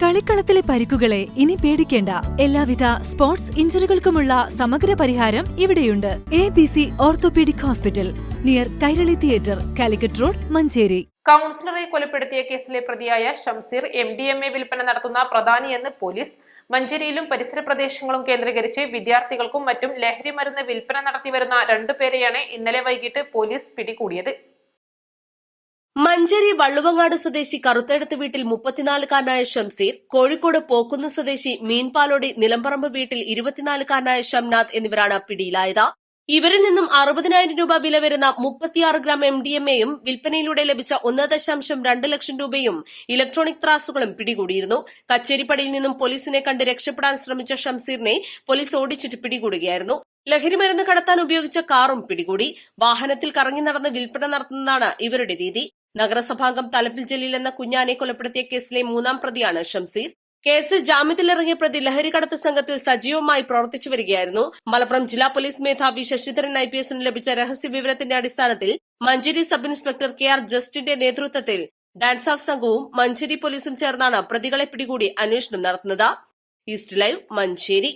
കളിക്കളത്തിലെ പരിക്കുകളെ ഇനി പേടിക്കേണ്ട. എല്ലാവിധ സ്പോർട്സ് ഇഞ്ചുറികൾക്കുമുള്ള സമഗ്ര പരിഹാരം ഇവിടെയുണ്ട്. ABC orthopaedic hospital, near Kairali theatre, Calicut road, Manjeri. കൌൺസിലറെ കൊലപ്പെടുത്തിയ കേസിലെ പ്രതിയായ ഷംസീർ MDMA വിൽപ്പന നടത്തുന്ന പ്രധാനിയെന്ന് പോലീസ്. മഞ്ചേരിയിലും പരിസര പ്രദേശങ്ങളും കേന്ദ്രീകരിച്ച് വിദ്യാർത്ഥികൾക്കും മറ്റും ലഹരി മരുന്ന് വിൽപ്പന നടത്തിവരുന്ന 2 പേരെയാണ് ഇന്നലെ വൈകിട്ട് പോലീസ് പിടികൂടിയത്. മഞ്ചേരി വള്ളുവങ്ങാട് സ്വദേശി കറുത്തെടുത്ത് വീട്ടിൽ 34-കാരനായ ഷംസീർ, കോഴിക്കോട് പോക്കുന്ന് സ്വദേശി മീൻപാലോടി നിലമ്പറമ്പ് വീട്ടിൽ 24-കാരനായ ഷംനാഥ് എന്നിവരാണ് പിടിയിലായത്. ഇവരിൽ നിന്നും 60,000 രൂപ വില വരുന്ന 36 ഗ്രാം MDMAയും വിൽപ്പനയിലൂടെ ലഭിച്ച 1.2 ലക്ഷം രൂപയും ഇലക്ട്രോണിക് ത്രാസുകളും പിടികൂടിയിരുന്നു. കച്ചേരിപ്പടിയിൽ നിന്നും പോലീസിനെ കണ്ട് രക്ഷപ്പെടാൻ ശ്രമിച്ച ഷംസീറിനെ പോലീസ് ഓടിച്ചിട്ട് പിടികൂടുകയായിരുന്നു. ലഹരിമരുന്ന് കടത്താൻ ഉപയോഗിച്ച കാറും പിടികൂടി. വാഹനത്തിൽ കറങ്ങി നടന്ന് വിൽപ്പന നടത്തുന്നതാണ് ഇവരുടെ രീതി. നഗരസഭാംഗം തലപ്പിൽ ജലീൽ എന്ന കുഞ്ഞാനെ കൊലപ്പെടുത്തിയ കേസിലെ 3ാം പ്രതിയാണ് ഷംസീർ. കേസിൽ ജാമ്യത്തിലിറങ്ങിയ പ്രതി ലഹരി കടത്ത് സംഘത്തിൽ സജീവമായി പ്രവർത്തിച്ചു വരികയായിരുന്നു. മലപ്പുറം ജില്ലാ പോലീസ് മേധാവി ശശിധരൻ IPS ലഭിച്ച രഹസ്യ വിവരത്തിന്റെ അടിസ്ഥാനത്തിൽ മഞ്ചേരി സബ് ഇൻസ്പെക്ടർ KR ജസ്റ്റിന്റെ നേതൃത്വത്തിൽ ഡാൻസ് ഓഫ് സംഘവും മഞ്ചേരി പോലീസും ചേർന്നാണ് പ്രതികളെ പിടികൂടി അന്വേഷണം നടത്തുന്നത്. East live, Manjeri.